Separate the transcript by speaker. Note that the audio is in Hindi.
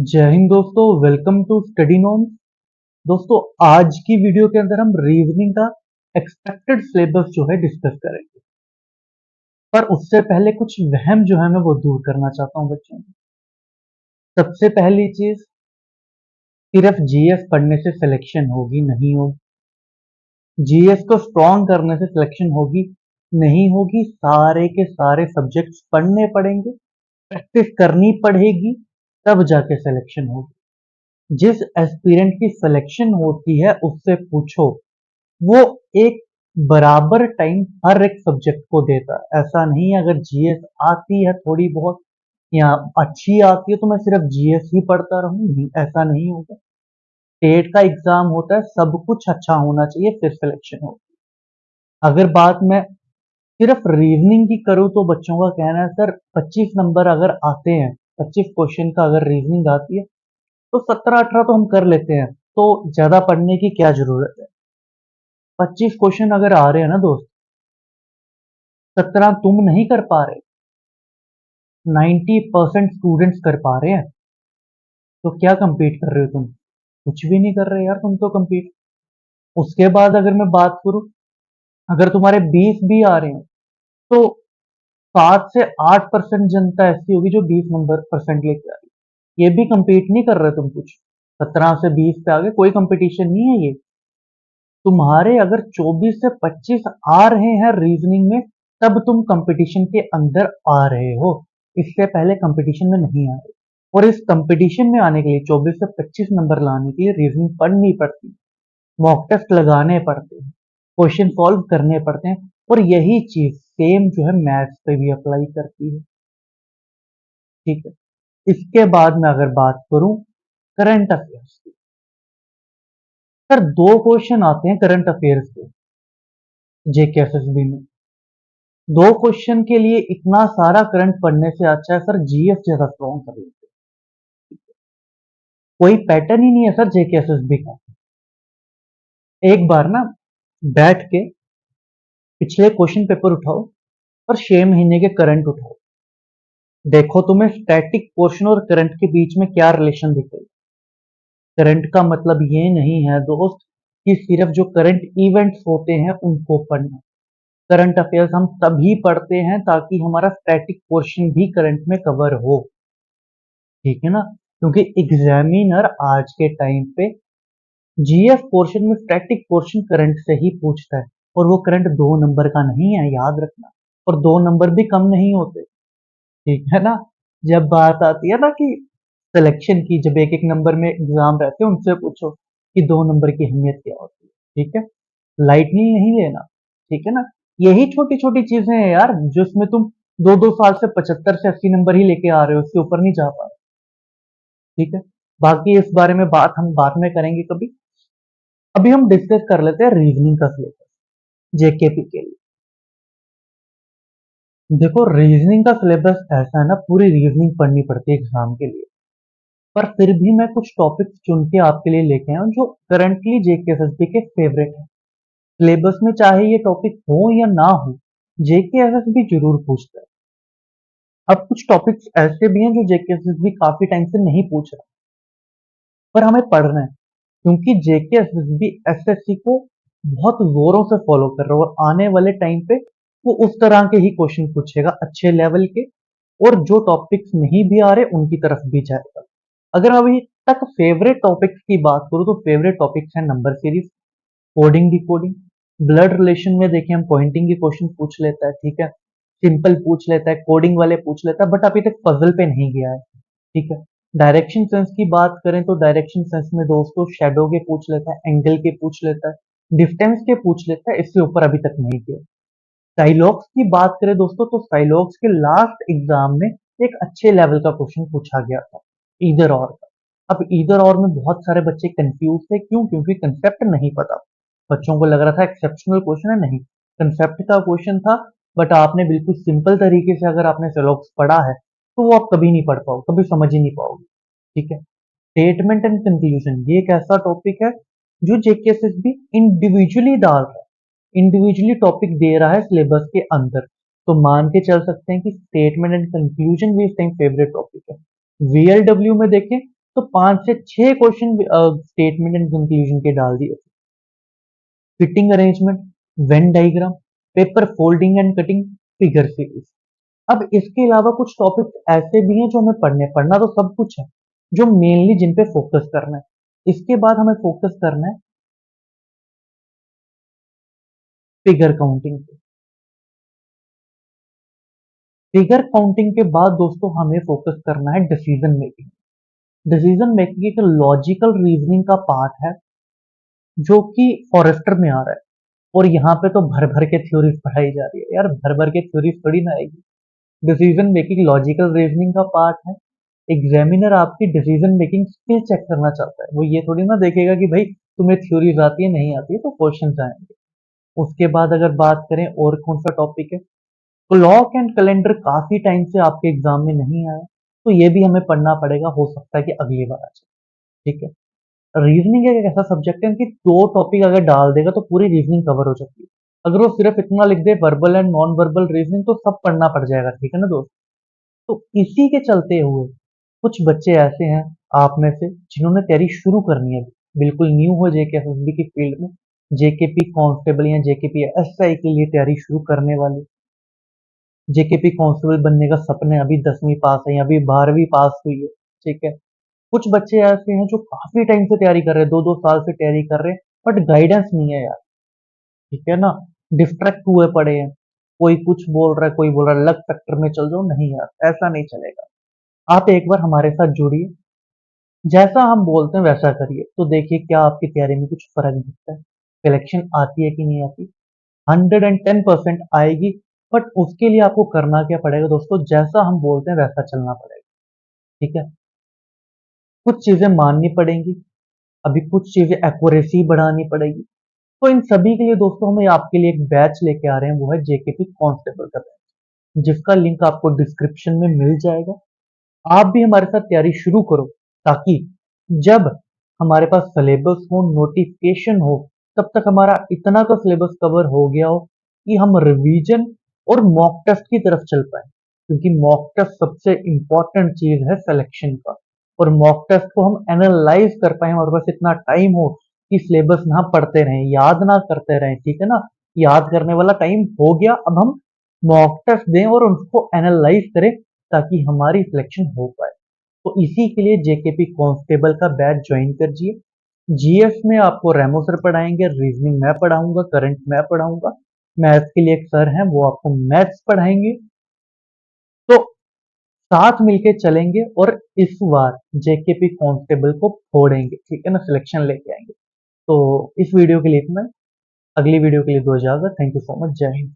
Speaker 1: जय हिंद दोस्तों, वेलकम टू स्टडी नॉर्म्स। दोस्तों, आज की वीडियो के अंदर हम रीजनिंग का एक्सपेक्टेड सिलेबस जो है डिस्कस करेंगे। पर उससे पहले कुछ वहम जो है मैं वो दूर करना चाहता हूं बच्चों में। सबसे पहली चीज, सिर्फ जीएस पढ़ने से सिलेक्शन होगी नहीं होगी। जीएस को स्ट्रॉन्ग करने से सिलेक्शन होगी नहीं होगी। सारे के सारे सब्जेक्ट्स पढ़ने पड़ेंगे, प्रैक्टिस करनी पड़ेगी, तब जाके सिलेक्शन होगी। जिस एस्पिरेंट की सिलेक्शन होती है उससे पूछो, वो एक बराबर टाइम हर एक सब्जेक्ट को देता है। ऐसा नहीं है अगर जीएस आती है थोड़ी बहुत या अच्छी आती है तो मैं सिर्फ जीएस ही पढ़ता रहूं, नहीं, ऐसा नहीं होगा। स्टेट का एग्जाम होता है, सब कुछ अच्छा होना चाहिए फिर सिलेक्शन हो। अगर बात मैं सिर्फ रीजनिंग की करूं तो बच्चों का कहना है सर 25 नंबर अगर आते हैं, 25 क्वेश्चन का अगर रीजनिंग आती है तो 17-18 तो हम कर लेते हैं, तो ज्यादा पढ़ने की क्या जरूरत है। 25 क्वेश्चन अगर आ रहे हैं ना दोस्त, 17 तुम नहीं कर पा रहे, 90% स्टूडेंट्स कर पा रहे हैं, तो क्या कंपीट कर रहे हो तुम? कुछ भी नहीं कर रहे यार तुम तो कंपीट। उसके बाद अगर मैं बात करूं, अगर तुम्हारे 20 भी आ रहे हैं तो 7 से 8% जनता ऐसी होगी जो 20 नंबर परसेंट लेके आ रही है। ये भी कंपीट नहीं कर रहे तुम कुछ। 17 से 20 पे आगे कोई कंपटीशन नहीं है ये। तुम्हारे अगर 24 से 25 आ रहे हैं रीजनिंग में, तब तुम कंपटीशन के अंदर आ रहे हो। इससे पहले कंपटीशन में नहीं आ रहे। और इस कंपटीशन में आने के लिए 24 से 25 नंबर लाने के लिए रीजनिंग पढ़नी पड़ती, मॉक टेस्ट लगाने पड़ते हैं, क्वेश्चन सॉल्व करने पड़ते हैं। और यही चीज सेम जो है मैथ्स पे भी अप्लाई करती है। ठीक है। इसके बाद में अगर बात करूं करंट अफेयर्स की, सर दो क्वेश्चन आते हैं करंट अफेयर्स के जेकेएसएसबी में। दो क्वेश्चन के लिए इतना सारा करंट पढ़ने से अच्छा है सर जीएस जैसा स्ट्रॉन्ग कर लेते। कोई पैटर्न ही नहीं है सर जेकेएसएसबी का। एक बार ना बैठ के पिछले क्वेश्चन पेपर उठाओ और 6 महीने के करंट उठाओ, देखो तुम्हें स्टैटिक पोर्शन और करंट के बीच में क्या रिलेशन दिखेगा। करंट का मतलब ये नहीं है दोस्त कि सिर्फ जो करंट इवेंट्स होते हैं उनको पढ़ना। करंट अफेयर्स हम तभी पढ़ते हैं ताकि हमारा स्टैटिक पोर्शन भी करंट में कवर हो। ठीक है ना? क्योंकि एग्जामिनर आज के टाइम पे जीएस पोर्शन में स्टैटिक पोर्शन करंट से ही पूछता है, और वो करंट 2 नंबर का नहीं है, याद रखना। और 2 नंबर भी कम नहीं होते। ठीक है ना? जब बात आती है ना कि सिलेक्शन की, जब एक एक नंबर में एग्जाम रहते हैं उनसे पूछो कि 2 नंबर की अहमियत क्या होती है। ठीक है? लाइटली नहीं लेना। ठीक है ना? यही छोटी छोटी चीजें हैं यार, जिसमें तुम 2-2 साल से 75 से 80 नंबर ही लेके आ रहे हो, उससे ऊपर नहीं जा पा रहे। ठीक है? बाकी इस बारे में बात हम बाद में करेंगे कभी। अभी हम डिस्कस कर लेते हैं रीजनिंग का सिलेबस जेकेपी के लिए। देखो, रीजनिंग का सिलेबस ऐसा है ना, पूरी रीजनिंग पढ़नी पड़ती है एग्जाम के लिए। पर फिर भी मैं कुछ टॉपिक्स चुन के आपके लिए लेके आया हूं जो करंटली जेकेएसएसबी के फेवरेट है। सिलेबस में चाहे ये टॉपिक हो या ना हो, जेकेएसएसबी जरूर पूछता है। अब कुछ टॉपिक्स ऐसे भी हैं जो जेकेएसएसबी काफी टाइम से नहीं पूछ रहा, पर हमें पढ़ना है, क्योंकि जेकेएसएसबी एसएससी को बहुत जोरों से फॉलो कर रहा है और आने वाले टाइम पे वो उस तरह के ही क्वेश्चन पूछेगा अच्छे लेवल के। और जो टॉपिक्स नहीं भी आ रहे उनकी तरफ भी जाएगा। अगर अभी तक फेवरेट टॉपिक्स की बात करूं तो फेवरेट टॉपिक्स है number series, coding decoding, blood relation में देखिए हम पॉइंटिंग के क्वेश्चन पूछ लेता है। ठीक है? सिंपल पूछ लेता है, कोडिंग वाले पूछ लेता है, बट अभी तक पजल पे नहीं गया है। ठीक है? डायरेक्शन सेंस की बात करें तो डायरेक्शन सेंस में दोस्तों शैडो के पूछ लेता है, एंगल के पूछ लेता है, डिस्टेंस के पूछ लेता है, इससे ऊपर अभी तक नहीं गया। साइलॉक्स की बात करें दोस्तों तो साइलॉक्स के लास्ट एग्जाम में एक अच्छे लेवल का क्वेश्चन पूछा गया था, इधर और का। अब इधर और में बहुत सारे बच्चे कंफ्यूज थे, क्यों? क्योंकि कंसेप्ट नहीं पता। बच्चों को लग रहा था एक्सेप्शनल क्वेश्चन है, नहीं, कंसेप्ट का क्वेश्चन था। बट आपने बिल्कुल सिंपल तरीके से अगर आपने साइलॉक्स पढ़ा है तो वो आप कभी नहीं पढ़ पाओ, कभी समझ ही नहीं पाओगे। ठीक है? स्टेटमेंट एंड कंक्लूजन ये एक ऐसा टॉपिक है जो जेकेएसएसबी इंडिविजुअली डाल रहा है, इंडिविजुअली टॉपिक दे रहा है सिलेबस के अंदर। तो मान के चल सकते हैं कि स्टेटमेंट एंड कंक्लूजन भी इस टाइम फेवरेट टॉपिक है। वीएलडब्ल्यू में देखें तो 5 से 6 क्वेश्चन स्टेटमेंट एंड कंक्लूजन के डाल दिए थे। Fitting arrangement, Venn diagram, paper folding and cutting, figure series. अब इसके अलावा कुछ टॉपिक्स ऐसे भी हैं जो हमें पढ़ना तो सब कुछ है, जो मेनली जिन पे फोकस करना है। इसके बाद हमें फोकस करना है फिगर काउंटिंग पे। फिगर काउंटिंग के बाद दोस्तों हमें फोकस करना है डिसीजन मेकिंग। डिसीजन मेकिंग एक लॉजिकल रीजनिंग का पार्ट है जो कि फॉरेस्टर में आ रहा है, और यहाँ पे तो भर भर के थ्योरीज पढ़ाई जा रही है यार, भर भर के थ्योरीज थोड़ी ना आएगी। डिसीजन मेकिंग लॉजिकल रीजनिंग का पार्ट है। एग्जामिनर आपकी डिसीजन मेकिंग स्किल चेक करना चाहता है, वो ये थोड़ी ना देखेगा कि भाई तुम्हें थ्योरीज आती है नहीं आती है तो क्वेश्चन आएंगे। उसके बाद अगर बात करें और कौन सा टॉपिक है, क्लॉक एंड कैलेंडर काफी टाइम से आपके एग्जाम में नहीं आया, तो ये भी हमें पढ़ना पड़ेगा, हो सकता है कि अगली बार आ जाए। ठीक है। रीजनिंग एक ऐसा सब्जेक्ट है कि 2 टॉपिक अगर डाल देगा तो पूरी रीजनिंग कवर हो जाती है। अगर वो सिर्फ इतना लिख दे verbal and non verbal reasoning तो सब पढ़ना पड़ जाएगा। ठीक है ना दोस्त। तो इसी के चलते हुए कुछ बच्चे ऐसे हैं आप में से जिन्होंने तैयारी शुरू करनी है, बिल्कुल न्यू हो जेके एसएसबी की फील्ड में, जेकेपी कांस्टेबल या जेकेपी एसआई के लिए तैयारी शुरू करने वाले, जेकेपी कांस्टेबल बनने का सपने, अभी 10वीं पास है या अभी 12वीं पास हुई है। ठीक है। कुछ बच्चे ऐसे हैं जो काफी टाइम से तैयारी कर रहे हैं, 2-2 साल से तैयारी कर रहे हैं, बट गाइडेंस नहीं है यार। ठीक है ना। डिस्ट्रैक्ट हुए पड़े हैं, कोई कुछ बोल रहा है, कोई बोल रहा है अलग सेक्टर में चल जाओ, नहीं यार ऐसा नहीं चलेगा। आप एक बार हमारे साथ जुड़िए, जैसा हम बोलते हैं वैसा करिए, तो देखिए क्या आपकी तैयारी में कुछ फर्क दिखता है, सिलेक्शन आती है कि नहीं आती। 110% आएगी। बट उसके लिए आपको करना क्या पड़ेगा दोस्तों, जैसा हम बोलते हैं वैसा चलना पड़ेगा। ठीक है। कुछ चीजें माननी पड़ेंगी, अभी कुछ चीजें एक्यूरेसी बढ़ानी पड़ेगी। तो इन सभी के लिए दोस्तों हम आपके लिए एक बैच लेके आ रहे हैं, वो है जेकेपी कांस्टेबल का बैच, जिसका लिंक आपको डिस्क्रिप्शन में मिल जाएगा। आप भी हमारे साथ तैयारी शुरू करो, ताकि जब हमारे पास सिलेबस हो, नोटिफिकेशन हो, तब तक हमारा इतना का सिलेबस कवर हो गया हो कि हम रिवीजन और मॉक टेस्ट की तरफ चल पाए। क्योंकि मॉक टेस्ट सबसे इंपॉर्टेंट चीज है सिलेक्शन का, और मॉक टेस्ट को हम एनालाइज कर पाए, हमारे पास इतना टाइम हो कि सिलेबस ना पढ़ते रहें, याद ना करते रहें। ठीक है ना। याद करने वाला टाइम हो गया, अब हम मॉक टेस्ट दें और उसको एनालाइज करें, ताकि हमारी सिलेक्शन हो पाए। तो इसी के लिए जेकेपी कांस्टेबल का बैच ज्वाइन करिए। जीएस में आपको रेमो सर पढ़ाएंगे, रीजनिंग मैं पढ़ाऊंगा, करंट मैं पढ़ाऊंगा, मैथ्स के लिए एक सर हैं वो आपको मैथ्स पढ़ाएंगे। तो साथ मिलके चलेंगे और इस बार जेकेपी कांस्टेबल को फोड़ेंगे। ठीक है ना, सिलेक्शन लेके आएंगे। तो इस वीडियो के लिए इतना, अगली वीडियो के लिए दो इजाजत। Thank you so much. जय हिंद।